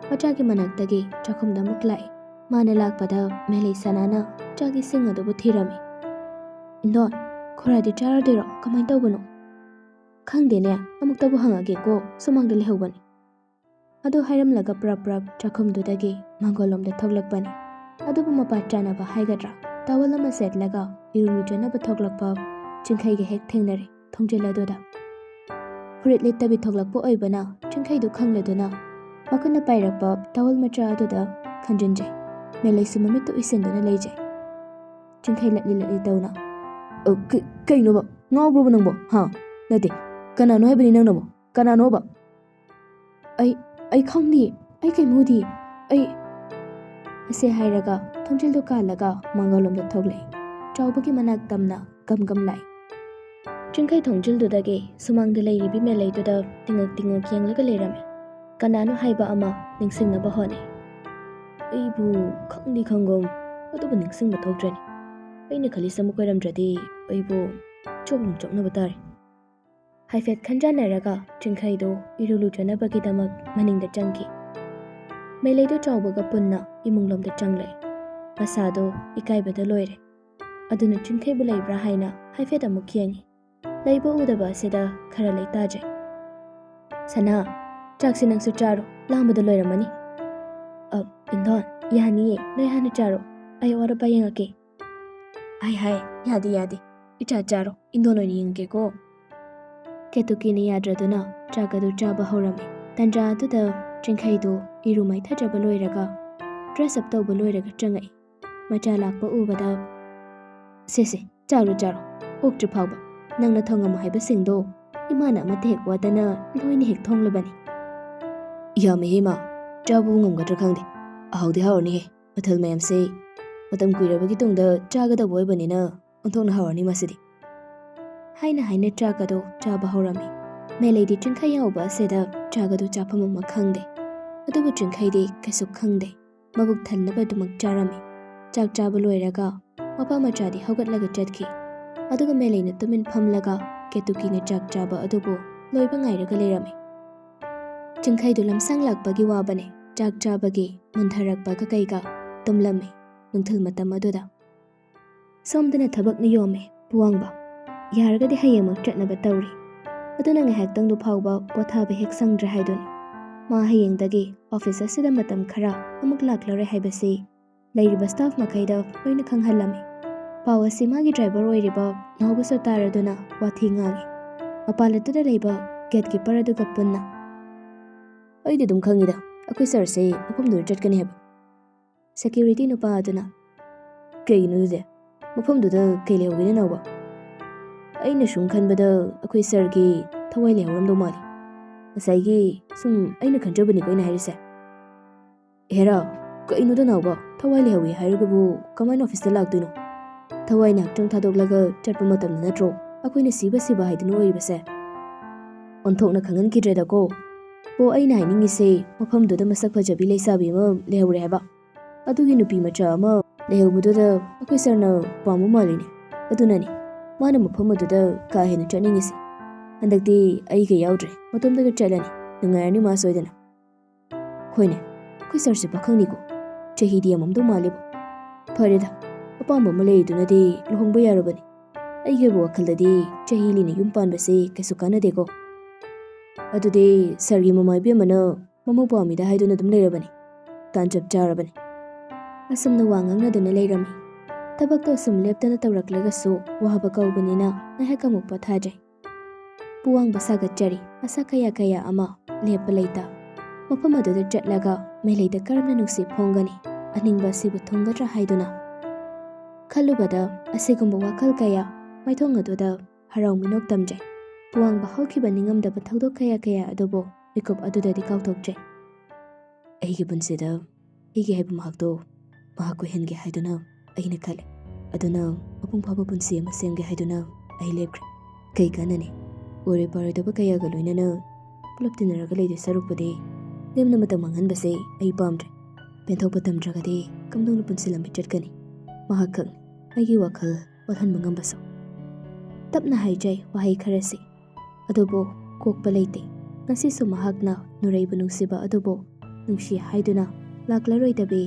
ꯃꯆꯥꯒꯤ ꯃꯅꯥꯛꯇꯒꯤ ꯆꯥꯛꯈꯨꯝꯗ ꯑꯃꯨꯛ ꯂꯥꯛꯏ. ꯃꯥꯅ ꯂꯥꯛꯄꯗ ꯃꯦꯂꯩ ꯁꯅꯥꯅ ꯆꯥꯛ ꯏꯁꯤꯡ ꯑꯗꯨꯕꯨ ꯊꯤꯔꯝꯃꯤ. ꯏꯟꯗꯣꯟ, ꯈꯣꯔꯥꯗꯤ ꯆꯥꯔꯗꯣꯏꯔꯣ? ꯀꯃꯥꯏꯅ ꯇꯧꯕꯅꯣ? ꯈꯪꯗꯦꯅꯦ, ꯑꯃꯨꯛꯇꯕꯨ ꯍꯪꯉꯒꯦꯀꯣ. ꯁꯨꯃꯥꯡꯗ ꯂꯩꯍꯧꯕꯅꯤ. ꯑꯗꯨ ꯍꯥꯏꯔꯝꯂꯒ ꯄ꯭ꯔꯞ ꯆꯥꯛꯈꯨꯝꯗꯨꯗꯒꯤ ꯃꯥꯡꯒꯣꯜꯂꯣꯝꯗ ꯊꯣꯛꯂꯛꯄꯅꯤ. ꯑꯗꯨꯕꯨ ꯃꯄꯥ ꯆꯥꯅꯕ ꯍꯥꯏꯒꯗ꯭ꯔꯥ, ꯇꯥꯋꯜ ꯑꯃ ꯁꯦꯠꯂꯒ ꯏꯔꯨ ꯂꯨꯖꯅꯕ ꯊꯣꯛꯂꯛꯄ ꯆꯤꯡꯈꯩꯒ ꯍꯦꯛ ꯊꯦꯡꯅꯔꯦ ꯊꯣꯡꯖꯤꯜ ꯑꯗꯨꯗ. ꯐꯨꯔꯤꯠ ꯂꯤꯠꯇꯕꯤ ꯊꯣꯛꯂꯛꯄ ꯑꯣꯏꯕꯅ ꯆꯤꯡꯈꯩꯗꯨ ꯈꯪꯂꯗꯨꯅ ꯃꯈꯨꯠꯅ ꯄꯥꯏꯔꯛꯄ ꯇꯥꯋꯜ ꯃꯆꯥ ꯑꯗꯨꯗ ꯈꯟꯖꯤꯟꯖꯩ. ꯃꯦꯂꯩꯁꯨ ꯃꯃꯤꯠꯇꯨ ꯎꯏꯁꯤꯟꯗꯨꯅ ꯂꯩꯖꯩ. ꯆꯤꯡꯈꯩ ꯂꯠꯂꯤ ꯇꯧꯅ. ꯀꯩꯅꯣꯕ? ꯉꯥꯎꯕ꯭ꯔꯣꯕ ꯅꯪꯕꯣ? ꯅꯠꯇꯦ. ꯀꯅꯥꯅꯣ ꯍꯥꯏꯕꯅꯤ ꯅꯪꯅꯕꯣ? ꯀꯅꯥꯅꯣꯕ? ꯑꯩ ꯈꯪꯗꯤꯌꯦ. ꯑꯩ ꯀꯩꯝ ꯎꯗꯤꯌꯦ. ꯑꯁꯤ ꯍꯥꯏꯔꯒ ꯊꯣꯡꯖꯤꯜꯗꯨ ꯀꯥꯜꯂꯒ ꯃꯥꯡꯒꯣꯜꯂꯣꯝꯗ ꯊꯣꯛꯂꯛꯏ. ꯆꯥꯎꯕꯒꯤ ꯃꯅꯥꯛ ꯇꯝꯅ ꯒꯝ ꯂꯥꯛꯏ. ꯆꯤꯡꯈꯩ ꯊꯣꯡꯖꯤꯜꯗꯨꯗꯒꯤ ꯁꯨꯃꯥꯡꯗ ꯂꯩꯔꯤꯕꯤ ꯃꯦꯂꯩꯗꯨꯗ ꯇꯤꯡꯉꯛ ꯌꯦꯡꯂꯒ ꯂꯩꯔꯝꯃꯤ. ꯀꯅꯥꯅꯣ ꯍꯥꯏꯕ ꯑꯃ ꯅꯤꯡꯁꯤꯡꯅꯕ ꯍꯣꯠꯅꯩ. ꯑꯩꯕꯨ ꯈꯪꯒꯨꯝ, ꯑꯗꯨꯕꯨ ꯅꯤꯡꯁꯤꯡꯕ ꯊꯣꯛꯇ꯭ꯔꯦꯅꯤ. ꯑꯩꯅ ꯈꯜꯂꯤꯁꯦ ꯑꯃꯨꯛ ꯑꯣꯏꯔꯝꯗ꯭ꯔꯗꯤ ꯑꯩꯕꯨ ꯆꯣꯛꯅꯕ ꯇꯥꯔꯦ. ꯍꯥꯏꯐꯦꯠ ꯈꯟꯖꯥꯟꯅꯔꯒ ꯆꯤꯡꯈꯩꯗꯣ ꯏꯔꯨ ꯂꯨꯖꯅꯕꯒꯤꯗꯃꯛ ꯃꯅꯤꯡꯗ ꯆꯪꯈꯤ. ꯃꯦꯂꯩꯗꯨ ꯆꯥꯎꯕꯒ ꯄꯨꯟꯅ ꯏꯃꯨꯡꯂꯣꯝꯗ ꯆꯪꯂꯛꯏ. ꯃꯁꯥꯗꯣ ꯏꯀꯥꯏꯕꯗ ꯂꯣꯏꯔꯦ. ꯑꯗꯨꯅ ꯆꯤꯡꯈꯩꯕꯨ ꯂꯩꯕ꯭ꯔꯥ ꯍꯥꯏꯅ ꯍꯥꯏꯐꯦꯠ ꯑꯃꯨꯛ ꯌꯦꯡꯉꯤ. ꯂꯩꯕ ꯎꯗꯕ ꯑꯁꯤꯗ ꯈꯔ ꯂꯩꯇꯥꯖꯩ. ꯁꯅꯥ, ꯆꯥꯛꯁꯤ ꯅꯪꯁꯨ ꯆꯥꯔꯣ. ꯂꯥꯝꯕꯗ ꯂꯣꯏꯔꯝꯃꯅꯤ. ꯏꯟꯗꯣꯟ, ꯌꯥꯅꯤꯌꯦ. ꯅꯣꯏ ꯍꯥꯟꯅ ꯆꯥꯔꯣ. ꯑꯩ ꯑꯋꯥꯠ ꯑꯄꯥ ꯌꯦꯡꯉꯛꯀꯦ. ꯌꯥꯗꯦ. ꯏꯆꯥ ꯆꯥꯔꯣ. ꯏꯟꯗꯣꯟ ꯑꯣꯏꯅ ꯌꯦꯡꯒꯦꯀꯣ. ꯀꯦꯇꯨꯀꯤꯅ ꯌꯥꯗ꯭ꯔꯗꯨꯅ ꯆꯥꯛ ꯑꯗꯨ ꯆꯥꯕ ꯍꯧꯔꯝꯃꯤ. ꯇꯟꯖꯥ ꯑꯗꯨꯗ ꯆꯤꯡꯈꯩꯗꯣ ꯏꯔꯨ ꯃꯥꯏꯊꯖꯕ ꯂꯣꯏꯔꯒ ꯗ꯭ꯔꯦꯁ ꯑꯞ ꯇꯧꯕ ꯂꯣꯏꯔꯒ ꯆꯪꯉꯛꯏ. ꯃꯆꯥ ꯂꯥꯛꯄ ꯎꯕꯗ, ꯁꯦ ꯆꯥꯔꯣ. ꯑꯣꯛꯇ꯭ꯔꯤ ꯐꯥꯎꯕ ꯅꯪꯅ ꯊꯣꯡꯉꯝꯃꯨ ꯍꯥꯏꯕꯁꯤꯡꯗꯣ ꯏꯃꯥꯅ ꯑꯃꯠꯇ ꯍꯦꯛ ꯋꯥꯠꯇꯅ ꯂꯣꯏꯅ ꯍꯦꯛ ꯊꯣꯡꯂꯕꯅꯤ. ꯌꯥꯝꯃꯦꯍꯦ ꯃꯥ. ꯆꯥꯕꯕꯨ ꯉꯝꯒꯗ꯭ꯔꯥ ꯈꯪꯗꯦ. ꯍꯥꯎꯗꯤ ꯍꯥꯎꯔꯅꯤꯍꯦ. ꯃꯊꯦꯜ ꯃꯌꯥꯝꯁꯦ ꯃꯇꯝ ꯀꯨꯏꯔꯕꯒꯤ ꯇꯨꯡꯗ ꯆꯥꯒꯗꯕ ꯑꯣꯏꯕꯅꯤꯅ ꯑꯣꯟꯊꯣꯛꯅ ꯍꯥꯎꯔꯅꯤ ꯃꯁꯤꯗꯤ. ꯍꯥꯏꯅ ꯆꯥꯛ ꯑꯗꯨ ꯆꯥꯕ ꯍꯧꯔꯝꯃꯤ. ꯃꯦꯂꯩꯗꯤ ꯆꯤꯡꯈꯩ ꯌꯥꯎꯕ ꯑꯁꯤꯗ ꯆꯥꯛ ꯑꯗꯨ ꯆꯥꯐꯝ ꯑꯃ ꯈꯪꯗꯦ. ꯑꯗꯨꯕꯨ ꯆꯤꯡꯈꯩꯗꯤ ꯀꯩꯁꯨ ꯈꯪꯗꯦ. ꯃꯕꯨꯛ ꯊꯟꯅꯕ ꯑꯗꯨꯃꯛ ꯆꯥꯔꯝꯃꯤ. ꯆꯥꯛ ꯆꯥꯕ ꯂꯣꯏꯔꯒ ꯃꯄꯥ ꯃꯆꯥꯗꯤ ꯍꯧꯒꯠꯂꯒ ꯆꯠꯈꯤ. ꯑꯗꯨꯒ ꯃꯦꯂꯩꯅ ꯇꯨꯃꯤꯟ ꯐꯝꯂꯒ ꯀꯦꯇꯨꯀꯤꯅ ꯆꯥꯛ ꯆꯥꯕ ꯑꯗꯨꯕꯨ ꯂꯣꯏꯕ ꯉꯥꯏꯔꯒ ꯂꯩꯔꯝꯃꯤ. ꯆꯤꯡꯈꯩꯗꯨ ꯂꯝꯁꯥꯡ ꯂꯥꯛꯄꯒꯤ ꯋꯥꯕꯅꯦ. ꯆꯥꯛ ꯆꯥꯕꯒꯤ ꯃꯨꯟꯊꯔꯛꯄꯒ ꯀꯩꯒ ꯇꯨꯝꯂꯝꯃꯤ ꯅꯨꯡꯊꯤꯜ ꯃꯇꯝ ꯑꯗꯨꯗ. ꯁꯣꯝꯗꯅ ꯊꯕꯛꯅ ꯌꯣꯝꯃꯦ ꯄꯨꯋꯥꯡꯕ. ꯌꯥꯔꯒꯗꯤ ꯍꯌꯦꯡꯃꯛ ꯆꯠꯅꯕ ꯇꯧꯔꯤ. ꯑꯗꯨꯅ ꯉꯥꯏꯍꯥꯛꯇꯪꯗꯨ ꯐꯥꯎꯕ ꯄꯣꯊꯥꯕ ꯍꯦꯛ ꯁꯪꯗ꯭ꯔꯦ ꯍꯥꯏꯗꯨꯅꯤ. ꯃꯥ ꯍꯌꯦꯡꯗꯒꯤ ꯑꯣꯐꯤꯁ ꯑꯁꯤꯗ ꯃꯇꯝ ꯈꯔ ꯑꯃꯨꯛ ꯂꯥꯛꯂꯔꯣꯏ ꯍꯥꯏꯕꯁꯤ ꯂꯩꯔꯤꯕ ꯁ꯭ꯇꯥꯐ ꯃꯈꯩꯗ ꯂꯣꯏꯅ ꯈꯪꯍꯜꯂꯝꯃꯤ. ꯄꯥꯎ ꯑꯁꯤ ꯃꯥꯒꯤ ꯗ꯭ꯔꯥꯏꯚꯔ ꯑꯣꯏꯔꯤꯕ ꯅꯥꯎꯕꯁꯨ ꯇꯥꯔꯗꯨꯅ ꯋꯥꯊꯤ ꯉꯥꯡꯉꯤ. ꯃꯄꯥꯟꯂꯝꯗ ꯂꯩꯕ ꯒꯦꯠ ꯀꯤꯄꯔ ꯑꯗꯨꯒ ꯄꯨꯟꯅ. ꯑꯩꯗꯤ ꯑꯗꯨꯝ ꯈꯪꯉꯤꯗ ꯑꯩꯈꯣꯏ ꯁꯔꯁꯦ ꯃꯐꯝꯗꯨꯗ ꯆꯠꯀꯅꯤ ꯍꯥꯏꯕ. ꯁꯦꯀ꯭ꯌꯨꯔꯤꯇꯤ ꯅꯨꯄꯥ ꯑꯗꯨꯅ. ꯀꯩꯒꯤꯅꯣ ꯑꯗꯨꯗꯤ? ꯃꯐꯝꯗꯨꯗ ꯀꯩ ꯂꯩꯍꯧꯒꯦꯅ ꯅꯥꯎꯕ? ꯑꯩꯅ ꯁꯨꯝ ꯈꯟꯕꯗ ꯑꯩꯈꯣꯏ ꯁꯔꯒꯤ ꯊꯋꯥꯏ ꯂꯩꯍꯧꯔꯝꯗꯧ ꯃꯥꯜꯂꯤ. ꯉꯁꯥꯏꯒꯤ ꯁꯨꯝ ꯑꯩꯅ ꯈꯟꯖꯕꯅꯤꯀꯣ ꯑꯩꯅ ꯍꯥꯏꯔꯤꯁꯦ. ꯍꯦꯔꯥ, ꯀꯩꯅꯣꯗ ꯅꯥꯎꯕ? ꯊꯋꯥꯏ ꯂꯩꯍꯧꯏ ꯍꯥꯏꯔꯒꯕꯨ ꯀꯃꯥꯏꯅ ꯑꯣꯐꯤꯁꯇ ꯂꯥꯛꯇꯣꯏꯅꯣ? ꯊꯋꯥꯏꯅ ꯍꯛꯆꯥꯡ ꯊꯥꯗꯣꯛꯂꯒ ꯆꯠꯄ ꯃꯇꯝꯗ ꯅꯠꯇ꯭ꯔꯣ ꯑꯩꯈꯣꯏꯅ ꯁꯤꯕ ꯍꯥꯏꯗꯨꯅ ꯑꯣꯏꯔꯤꯕꯁꯦ? ꯑꯣꯟꯊꯣꯛꯅ ꯈꯪꯍꯟꯈꯤꯗ꯭ꯔꯦꯗꯀꯣ. ꯑꯩꯅ ꯍꯥꯏꯅꯤꯡꯉꯤꯁꯦ ꯃꯐꯝꯗꯨꯗ ꯃꯁꯛ ꯐꯖꯕꯤ ꯂꯩꯁꯥꯕꯤ ꯑꯃ ꯂꯩꯍꯧꯔꯦ ꯍꯥꯏꯕ. ꯑꯗꯨꯒꯤ ꯅꯨꯄꯤ ꯃꯆꯥ ꯑꯃ ꯂꯩꯍꯧꯕꯗꯨꯗ ꯑꯩꯈꯣꯏ ꯁꯔꯅ ꯄꯥꯝꯕ ꯃꯥꯜꯂꯤꯅꯦ. ꯑꯗꯨꯅꯅꯤ ꯃꯥꯅ ꯃꯐꯝ ꯑꯗꯨꯗ ꯀꯥ ꯍꯦꯟꯅ ꯆꯠꯅꯤꯡꯉꯤꯁꯦ. ꯍꯟꯗꯛꯇꯤ ꯑꯩꯒ ꯌꯥꯎꯗ꯭ꯔꯦ, ꯃꯇꯣꯝꯗꯒ ꯆꯠꯂꯅꯤ. ꯅꯨꯡꯉꯥꯏꯔꯅꯤ ꯃꯥ ꯁꯣꯏꯗꯅ. ꯍꯣꯏꯅꯦ, ꯑꯩꯈꯣꯏ ꯁꯔꯁꯦ ꯄꯥꯈꯪꯅꯤꯀꯣ. ꯆꯍꯤꯗꯤ ꯌꯥꯝꯃꯝꯗꯧ ꯃꯥꯜꯂꯤꯕꯣ. ꯐꯔꯦꯗ, ꯑꯄꯥꯝꯕ ꯑꯃ ꯂꯩꯔꯤꯗꯨꯅꯗꯤ ꯂꯨꯍꯣꯡꯕ ꯌꯥꯔꯕꯅꯤ. ꯑꯩꯒꯤ ꯋꯥꯈꯜꯗꯗꯤ ꯆꯍꯤ ꯂꯤꯅ ꯌꯨꯝ ꯄꯥꯟꯕꯁꯤ ꯀꯩꯁꯨ ꯀꯥꯟꯅꯗꯦꯀꯣ. ꯑꯗꯨꯗꯤ ꯁꯔꯒꯤ ꯃꯃꯥ ꯏꯕꯦꯝꯃꯅ ꯃꯃꯧ ꯄꯥꯝꯃꯤꯗ ꯍꯥꯏꯗꯨꯅ ꯑꯗꯨꯝ ꯂꯩꯔꯕꯅꯤ, ꯇꯥꯟ ꯆꯞ ꯆꯥꯔꯕꯅꯤ꯫ ꯑꯁꯨꯝꯅ ꯋꯥ ꯉꯥꯡꯅꯗꯨꯅ ꯂꯩꯔꯝꯃꯤ꯫ ꯊꯕꯛꯇꯣ ꯑꯁꯨꯝ ꯂꯦꯞꯇꯅ ꯇꯧꯔꯛꯂꯒꯁꯨ ꯋꯥꯕ ꯀꯧꯕꯅꯤꯅ ꯉꯥꯏꯍꯥꯛ ꯑꯃꯨꯛ ꯄꯣꯊꯥꯖꯩ꯫ ꯄꯨꯋꯥꯡꯕ ꯁꯥꯒꯠꯆꯔꯤ ꯑꯁꯥ ꯀꯌꯥ ꯑꯃ ꯂꯦꯞꯄ ꯂꯩꯇ꯫ ꯃꯐꯝ ꯑꯗꯨꯗ ꯆꯠꯂꯒ ꯃꯩꯂꯩꯗ ꯀꯔꯝꯅ ꯅꯨꯡꯁꯤ ꯐꯣꯡꯒꯅꯤ, ꯑꯅꯤꯡꯕ ꯑꯁꯤꯕꯨ ꯊꯨꯡꯒꯗ꯭ꯔꯥ ꯍꯥꯏꯗꯨꯅ ꯈꯜꯂꯨꯕꯗ ꯑꯁꯤꯒꯨꯝꯕ ꯋꯥꯈꯜ ꯀꯌꯥ ꯃꯥꯏꯊꯣꯡ ꯑꯗꯨꯗ ꯍꯔꯥꯎ ꯃꯤꯅꯣꯛ ꯇꯝꯖꯩ꯫ ꯄꯨꯋꯥꯡꯕ ꯍꯧꯈꯤꯕ ꯅꯤꯡꯉꯝꯗꯕ ꯊꯧꯗꯣꯛ ꯀꯌꯥ ꯑꯗꯨꯕꯨ ꯃꯤꯀꯨꯞ ꯑꯗꯨꯗꯗꯤ ꯀꯥꯎꯊꯣꯛꯆꯩ꯫ ꯑꯩꯒꯤ ꯄꯨꯟꯁꯤꯗ ꯑꯩꯒꯤ ꯍꯥꯏꯕ ꯃꯍꯥꯛꯇꯣ ꯃꯍꯥꯛ ꯑꯣꯏꯍꯟꯒꯦ ꯍꯥꯏꯗꯨꯅ ꯑꯩꯅ ꯈꯜꯂꯦ꯫ ꯑꯗꯨꯅ ꯃꯄꯨꯡ ꯐꯥꯕ ꯄꯨꯟꯁꯤ ꯑꯃ ꯁꯦꯝꯒꯦ ꯍꯥꯏꯗꯨꯅ ꯑꯩ ꯂꯦꯞꯈ꯭ꯔꯦ꯫ ꯀꯩ ꯀꯥꯟꯅꯅꯤ ꯑꯣꯏꯔꯣꯏ ꯄꯥꯔꯣꯏꯗꯕ ꯀꯌꯥꯒ ꯂꯣꯏꯅꯅ ꯄꯨꯂꯞ ꯇꯤꯟꯅꯔꯒ ꯂꯩꯗꯣꯏ ꯁꯔꯨꯛꯄꯨꯗꯤ ꯂꯦꯝꯅ ꯃꯇꯝ ꯃꯥꯡꯍꯟꯕꯁꯦ ꯑꯩ ꯄꯥꯝꯗ꯭ꯔꯦ꯫ ꯄꯦꯟꯊꯣꯛꯄ ꯇꯝꯗ꯭ꯔꯒꯗꯤ ꯀꯝꯗꯧꯅ ꯄꯨꯟꯁꯤ ꯂꯝꯕꯤ ꯆꯠꯀꯅꯤ? ꯃꯍꯥꯛꯈꯛꯅꯤ ꯑꯩꯒꯤ ꯋꯥꯈꯜ ꯑꯣꯜꯍꯟꯕ ꯉꯝꯕꯁꯨ꯫ ꯇꯞꯅ ꯍꯥꯏꯖꯩ ꯋꯥꯍꯩ ꯈꯔꯁꯤ, ꯑꯗꯨꯕꯨ ꯀꯣꯛꯄ ꯂꯩꯇꯦ꯫ ꯉꯁꯤꯁꯨ ꯃꯍꯥꯛꯅ ꯅꯨꯔꯩꯕꯨ ꯅꯨꯡꯁꯤꯕ ꯑꯗꯨꯕꯨ ꯅꯨꯡꯁꯤ ꯍꯥꯏꯗꯨꯅ ꯂꯥꯛꯂꯔꯣꯏꯗꯕꯤ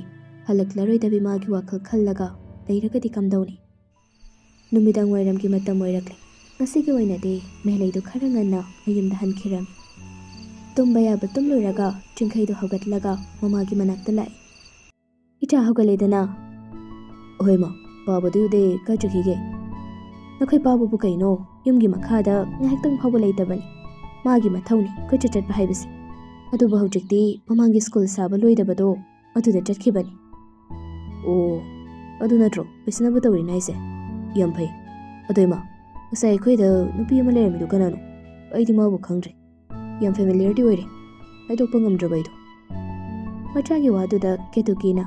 ꯍꯜꯂꯛꯂꯔꯣꯏꯗꯕꯤ ꯃꯥꯒꯤ ꯋꯥꯈꯜ ꯈꯜꯂꯒ ꯂꯩꯔꯒꯗꯤ ꯀꯝꯗꯧꯅꯤ? ꯅꯨꯃꯤꯗꯥꯡ ꯋꯥꯏꯔꯝꯒꯤ ꯃꯇꯝ ꯑꯣꯏꯔꯛꯂꯦ꯫ ꯉꯁꯤꯒꯤ ꯑꯣꯏꯅꯗꯤ ꯃꯩꯂꯩꯗꯨ ꯈꯔ ꯉꯟꯅ ꯃꯌꯨꯝꯗ ꯍꯟꯈꯤꯔꯝꯃꯤ꯫ ꯇꯨꯝꯕ ꯌꯥꯕ ꯇꯨꯝꯂꯨꯔꯒ ꯆꯤꯡꯈꯩꯗꯨ ꯍꯧꯒꯠꯂꯒ ꯃꯃꯥꯒꯤ ꯃꯅꯥꯛꯇ ꯂꯥꯛꯏ꯫ ꯏꯆꯥ ꯍꯧꯒꯠꯂꯦꯗꯅ? ꯑꯍꯣꯏ ꯃꯥ, ꯄꯥꯕꯗꯤ ꯎꯗꯦ, ꯀꯥꯏ ꯆꯠꯈꯤꯒꯦ? ꯅꯈꯣꯏ ꯄꯥꯕꯕꯨ ꯀꯩꯅꯣ ꯌꯨꯝꯒꯤ ꯃꯈꯥꯗ ꯉꯥꯏꯍꯥꯛꯇꯪ ꯐꯥꯎꯕ ꯂꯩꯇꯕꯅꯤ꯫ ꯃꯥꯒꯤ ꯃꯊꯧꯅꯤ ꯀꯣꯏꯆꯠ ꯆꯠꯄ ꯍꯥꯏꯕꯁꯤ꯫ ꯑꯗꯨꯕꯨ ꯍꯧꯖꯤꯛꯇꯤ ꯃꯃꯥꯡꯒꯤ ꯁ꯭ꯀꯨꯜ ꯁꯥꯕ ꯂꯣꯏꯗꯕꯗꯣ ꯑꯗꯨꯗ ꯆꯠꯈꯤꯕꯅꯤ꯫ ꯑꯣ, ꯑꯗꯨ ꯅꯠꯇ꯭ꯔꯣ ꯄꯩꯁꯅꯕ ꯇꯧꯔꯤꯅ ꯍꯥꯏꯁꯦ? ꯌꯥꯝ ꯐꯩ꯫ ꯑꯗꯣ ꯏꯃꯥ, ꯉꯁꯥꯏ ꯑꯩꯈꯣꯏꯗ ꯅꯨꯄꯤ ꯑꯃ ꯂꯩꯔꯝꯃꯤꯗꯣ ꯀꯅꯥꯅꯣ? ꯑꯩꯗꯤ ꯃꯥꯕꯨ ꯈꯪꯗ꯭ꯔꯦ꯫ ꯌꯥꯝ ꯐꯦꯃꯤꯂꯤꯌꯔꯗꯤ ꯑꯣꯏꯔꯦ, ꯍꯥꯏꯗꯣꯛꯄ ꯉꯝꯗ꯭ꯔꯕ ꯑꯩꯗꯣ꯫ ꯃꯆꯥꯒꯤ ꯋꯥꯗꯨꯗ ꯀꯦꯇꯨꯀꯤꯅ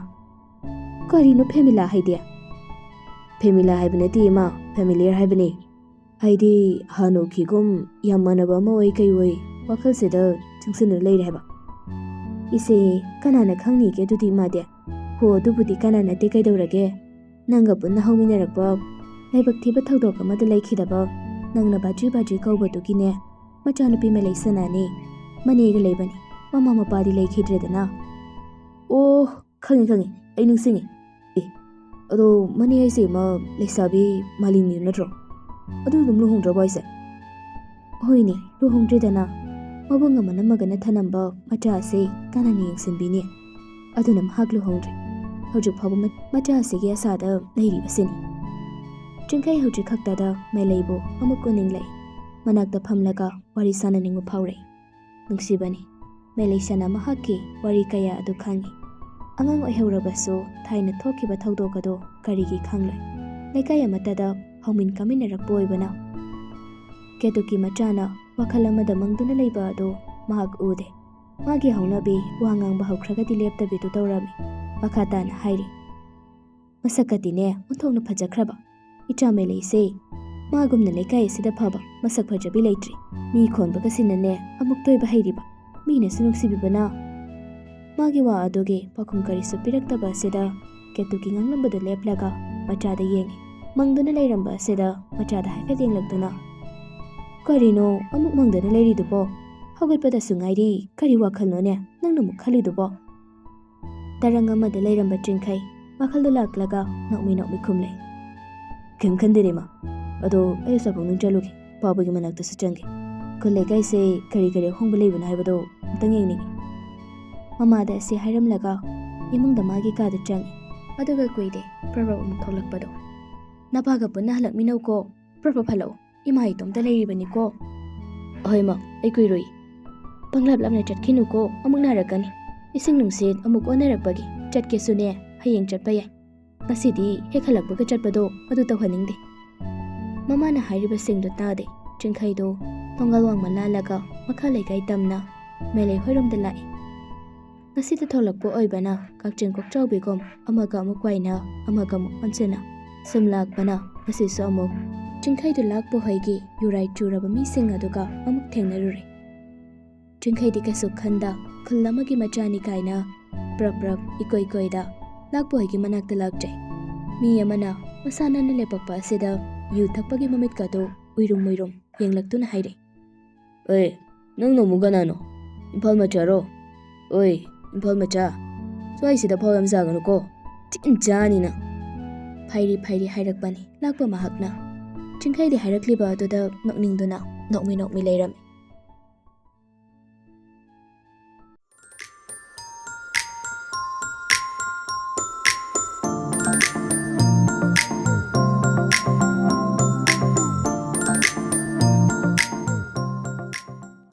ꯀꯔꯤꯅꯣ ꯐꯦꯃꯤꯂꯥ ꯍꯥꯏꯗꯤ? ꯐꯦꯃꯤꯂꯥ ꯍꯥꯏꯕ ꯅꯠꯇꯦ ꯏꯃꯥ, ꯐꯦꯃꯤꯂꯤꯌꯔ ꯍꯥꯏꯕꯅꯤ꯫ ꯍꯥꯏꯗꯤ ꯍꯥꯟꯅ ꯎꯈꯤꯒꯨꯝ ꯌꯥꯝ ꯃꯥꯟꯅꯕ ꯑꯃ ꯑꯣꯏ ꯀꯩ ꯑꯣꯏ ꯋꯥꯈꯜꯁꯤꯗ ꯆꯪꯁꯤꯟꯗꯨꯅ ꯂꯩꯔꯦ ꯍꯥꯏꯕ꯫ ꯏꯁꯦ ꯀꯅꯥꯅ ꯈꯪꯅꯤꯒꯦ ꯑꯗꯨꯗꯤ ꯏꯃꯥꯗꯤ? ꯍꯣ ꯑꯗꯨꯕꯨꯗꯤ ꯀꯅꯥ ꯅꯠꯇꯦ ꯀꯩꯗꯧꯔꯒꯦ? ꯅꯪꯒ ꯄꯨꯟꯅ ꯍꯧꯃꯤꯟꯅꯔꯛꯄ ꯂꯥꯏꯕꯛ ꯊꯤꯕ ꯊꯧꯗꯣꯛ ꯑꯃꯗ ꯂꯩꯈꯤꯗꯕ ꯅꯪꯅ ꯕꯥꯖꯤ ꯀꯧꯕꯗꯨꯒꯤꯅꯦ ꯃꯆꯥꯅꯨꯄꯤ ꯃꯩꯂꯩ ꯁꯅꯥꯅꯤ꯫ ꯃꯅꯦꯒ ꯂꯩꯕꯅꯤ, ꯃꯃꯥ ꯃꯄꯥꯗꯤ ꯂꯩꯈꯤꯗ꯭ꯔꯦꯗꯅ꯫ ꯑꯣ ꯈꯪꯉꯤ, ꯑꯩ ꯅꯤꯡꯁꯤꯡꯉꯤ꯫ ꯑꯦ ꯑꯗꯣ ꯃꯅꯦ ꯍꯥꯏꯁꯦ ꯏꯃꯥ ꯂꯩꯁꯥꯕꯤ ꯃꯥꯂꯤꯅꯤ ꯅꯠꯇ꯭ꯔꯣ? ꯑꯗꯨ ꯑꯗꯨꯝ ꯂꯨꯍꯣꯡꯗ꯭ꯔꯕꯣ ꯍꯥꯏꯁꯦ? ꯍꯣꯏꯅꯦ ꯂꯨꯍꯣꯡꯗ꯭ꯔꯦꯗꯅ꯫ ꯃꯕꯨꯡ ꯑꯃꯒꯅ ꯊꯅꯝꯕ ꯃꯆꯥ ꯑꯁꯤ ꯀꯅꯥꯅ ꯌꯦꯡꯁꯤꯟꯕꯤꯅꯤ? ꯑꯗꯨꯅ ꯃꯍꯥꯛ ꯂꯨꯍꯣꯡꯗ꯭ꯔꯦ꯫ ꯍꯧꯖꯤꯛ ꯐꯥꯎꯕ ꯃꯆꯥ ꯑꯁꯤꯒꯤ ꯑꯁꯥꯗ ꯂꯩꯔꯤꯕꯁꯤꯅꯤ꯫ ꯆꯤꯡꯈꯩ ꯍꯧꯖꯤꯛ ꯈꯛꯇꯗ ꯃꯩꯂꯩꯕꯨ ꯑꯃꯨꯛ ꯎꯅꯤꯡꯂꯛꯏ꯫ ꯃꯅꯥꯛꯇ ꯐꯝꯂꯒ ꯋꯥꯔꯤ ꯁꯥꯟꯅꯅꯤꯡꯕ ꯐꯥꯎꯔꯛꯏ꯫ ꯅꯨꯡꯁꯤꯕꯅꯤ, ꯃꯩꯂꯩꯁꯅꯥ ꯃꯍꯥꯛꯀꯤ ꯋꯥꯔꯤ ꯀꯌꯥ ꯑꯗꯨ ꯈꯪꯉꯤ꯫ ꯑꯉꯥꯡ ꯑꯣꯏꯍꯧꯔꯕꯁꯨ ꯊꯥꯏꯅ ꯊꯣꯛꯈꯤꯕ ꯊꯧꯗꯣꯛ ꯑꯗꯨ ꯀꯔꯤꯒꯤ ꯈꯪꯂꯣꯏ? ꯂꯩꯀꯥꯏ ꯑꯃꯠꯇꯗ ꯍꯧꯃꯤꯟ ꯀꯥꯃꯤꯟꯅꯔꯛꯄ ꯑꯣꯏꯕꯅ꯫ ꯀꯦꯇꯨꯀꯤ ꯃꯆꯥꯅ ꯋꯥꯈꯜ ꯑꯃꯗ ꯃꯪꯗꯨꯅ ꯂꯩꯕ ꯑꯗꯨ ꯃꯍꯥꯛ ꯎꯗꯦ꯫ ꯃꯥꯒꯤ ꯍꯧꯅꯕꯤ ꯋꯥ ꯉꯥꯡꯕ ꯍꯧꯈ꯭ꯔꯒꯗꯤ ꯂꯦꯞꯇꯕꯤꯗꯨ ꯇꯧꯔꯝꯃꯤ꯫ ꯃꯈꯥ ꯇꯥꯅ ꯍꯥꯏꯔꯤ, ꯃꯁꯛꯀꯗꯤꯅꯦ ꯑꯣꯟꯊꯣꯛꯅ ꯐꯖꯈ꯭ꯔꯕ ꯏꯆꯥ ꯃꯩꯂꯩꯁꯦ꯫ ꯃꯥꯒꯨꯝꯅ ꯂꯩꯀꯥꯏ ꯑꯁꯤꯗ ꯐꯕ ꯃꯁꯛ ꯐꯖꯕꯤ ꯂꯩꯇ꯭ꯔꯤ꯫ ꯃꯤ ꯈꯣꯟꯕꯒꯁꯤꯅꯅꯦ ꯑꯃꯨꯛ ꯇꯣꯏꯕ ꯍꯩꯔꯤꯕ, ꯃꯤꯅꯁꯨ ꯅꯨꯡꯁꯤꯕꯤꯕꯅ꯫ ꯃꯥꯒꯤ ꯋꯥ ꯑꯗꯨꯒꯤ ꯄꯥꯎꯈꯨꯝ ꯀꯔꯤꯁꯨ ꯄꯤꯔꯛꯇꯕ ꯑꯁꯤꯗ ꯀꯦꯇꯨꯀꯤ ꯉꯥꯡꯂꯝꯕꯗꯨ ꯂꯦꯞꯂꯒ ꯃꯆꯥꯗ ꯌꯦꯡꯉꯤ꯫ ꯃꯪꯗꯨꯅ ꯂꯩꯔꯝꯕ ꯑꯁꯤꯗ ꯃꯆꯥꯗ ꯍꯥꯏꯐꯦꯠ ꯌꯦꯡꯂꯛꯇꯨꯅ ꯀꯔꯤꯅꯣ ꯑꯃꯨꯛ ꯃꯪꯗꯨꯅ ꯂꯩꯔꯤꯗꯨꯕꯣ? ꯍꯧꯒꯠꯄꯗꯁꯨ ꯉꯥꯏꯔꯤ, ꯀꯔꯤ ꯋꯥꯈꯜꯅꯣꯅꯦ ꯅꯪꯅ ꯑꯃꯨꯛ ꯈꯜꯂꯤꯗꯨꯕꯣ? ꯇꯔꯪ ꯑꯃꯗ ꯂꯩꯔꯝꯕ ꯆꯤꯡꯈꯩ ꯋꯥꯈꯜꯗꯨ ꯂꯥꯛꯂꯒ ꯅꯣꯛꯃꯤ ꯈꯨꯝꯂꯩ꯫ ꯀꯩꯝ ꯈꯟꯗꯦꯅꯦ ꯃꯥ, ꯑꯗꯣ ꯑꯩ ꯑꯆꯥꯄꯣꯠ ꯆꯠꯂꯨꯒꯦ, ꯄꯥꯕꯒꯤ ꯃꯅꯥꯛꯇꯁꯨ ꯆꯪꯒꯦ꯫ ꯈꯨꯜ ꯂꯩꯀꯥꯏꯁꯦ ꯀꯔꯤ ꯑꯍꯣꯡꯕ ꯂꯩꯕꯅꯣ ꯍꯥꯏꯕꯗꯣ ꯑꯝꯇꯪ ꯌꯦꯡꯅꯤꯡꯉꯤ꯫ ꯃꯃꯥꯗ ꯑꯁꯤ ꯍꯥꯏꯔꯝꯂꯒ ꯏꯃꯨꯡꯗ ꯃꯥꯒꯤ ꯀꯥꯗ ꯆꯪꯉꯤ꯫ ꯑꯗꯨꯒ ꯀꯨꯏꯗꯦ ꯄ꯭ꯔꯚꯞ ꯑꯃꯨꯛ ꯊꯣꯛꯂꯛꯄꯗꯣ꯫ ꯅꯄꯥꯒ ꯄꯨꯟꯅ ꯍꯜꯂꯛꯃꯤꯟꯅꯧꯀꯣ, ꯄ꯭ꯔꯚꯞ ꯍꯜꯂꯛꯑꯣ, ꯏꯃꯥ ꯏꯇꯣꯝꯇ ꯂꯩꯔꯤꯕꯅꯤꯀꯣ꯫ ꯑꯍꯣꯏ ꯃꯥ, ꯑꯩ ꯀꯨꯏꯔꯣꯏ꯫ ꯄꯪꯂꯥꯞꯅ ꯆꯠꯈꯤꯅꯨꯀꯣ, ꯑꯃꯨꯛ ꯅꯥꯔꯛꯀꯅꯤ꯫ ꯏꯁꯤꯡ ꯅꯨꯡꯁꯤꯠ ꯑꯃꯨꯛ ꯑꯣꯟꯅꯔꯛꯄꯒꯤ ꯆꯠꯀꯦꯁꯨꯅꯦ ꯍꯌꯦꯡ ꯆꯠꯄ ꯌꯥꯏ꯫ ꯉꯁꯤꯗꯤ ꯍꯦꯛ ꯍꯜꯂꯛꯄꯒ ꯆꯠꯄꯗꯣ ꯑꯗꯨ ꯇꯧꯍꯟꯅꯤꯡꯗꯦ꯫ ꯃꯃꯥꯅ ꯍꯥꯏꯔꯤꯕꯁꯤꯡꯗꯨ ꯇꯥꯗꯦ ꯆꯤꯡꯈꯩꯗꯣ ꯊꯣꯡꯒꯥꯜ ꯋꯥꯡꯃ ꯂꯥꯜꯂꯒ ꯃꯈꯥ ꯂꯩꯀꯥꯏ ꯇꯝꯅ ꯃꯩꯂꯩ ꯍꯣꯏꯔꯣꯝꯗ ꯂꯥꯛꯏ꯫ ꯉꯁꯤꯗ ꯊꯣꯛꯂꯛꯄ ꯑꯣꯏꯕꯅ ꯀꯛꯆꯤꯡ ꯀꯣꯛꯆꯥꯎꯕꯤꯒꯨꯝ ꯑꯃꯒ ꯑꯃꯨꯛ ꯋꯥꯏꯅ ꯑꯃꯒ ꯑꯃꯨꯛ ꯑꯣꯟꯁꯤꯟꯅ ꯁꯨꯝ ꯂꯥꯛꯄꯅ ꯉꯁꯤꯁꯨ ꯑꯃꯨꯛ ꯆꯤꯡꯈꯩꯗꯨ ꯂꯥꯛꯄ ꯍꯣꯏꯒꯤ ꯌꯨꯔꯥꯏ ꯆꯨꯔꯕ ꯃꯤꯁꯤꯡ ꯑꯗꯨꯒ ꯑꯃꯨꯛ ꯊꯦꯡꯅꯔꯨꯔꯦ꯫ ꯆꯤꯡꯈꯩꯗꯤ ꯀꯩꯁꯨ ꯈꯟꯗ ꯈꯨꯜ ꯑꯃꯒꯤ ꯃꯆꯥꯅꯤ ꯀꯥꯏꯅ ꯄ꯭ꯔꯞ ꯏꯀꯣꯏ ꯀꯣꯏꯗ ꯂꯥꯛꯄ ꯍꯣꯏꯒꯤ ꯃꯅꯥꯛꯇ ꯂꯥꯛꯆꯩ꯫ ꯃꯤ ꯑꯃꯅ ꯃꯁꯥ ꯅꯥꯟꯅ ꯂꯦꯞꯄꯛꯄ ꯑꯁꯤꯗ ꯌꯨ ꯊꯛꯄꯒꯤ ꯃꯃꯤꯠꯀꯗꯨ ꯎꯏꯔꯨꯝ ꯌꯦꯡꯂꯛꯇꯨꯅ ꯍꯥꯏꯔꯩ꯫ ꯑꯦ ꯅꯪꯅ ꯑꯃꯨꯛ ꯀꯅꯥꯅꯣ? ꯏꯝꯐꯥꯜ ꯃꯆꯥꯔꯣ? ꯑꯣꯏ ꯏꯝꯐꯥꯜ ꯃꯆꯥ, ꯁ꯭ꯋꯥꯏꯁꯤꯗ ꯐꯥꯎ ꯌꯥꯝ ꯆꯥꯒꯅꯨꯀꯣ, ꯆꯤꯟ ꯆꯥꯅꯤꯅ꯫ ꯐꯩꯔꯤ ꯍꯥꯏꯔꯛꯄꯅꯤ ꯂꯥꯛꯄ ꯃꯍꯥꯛꯅ꯫ ꯆꯤꯡꯈꯩꯗꯤ ꯍꯥꯏꯔꯛꯂꯤꯕ ꯑꯗꯨꯗ ꯅꯣꯛꯅꯤꯡꯗꯨꯅ ꯅꯣꯛꯃꯤ ꯂꯩꯔꯝꯃꯤ꯫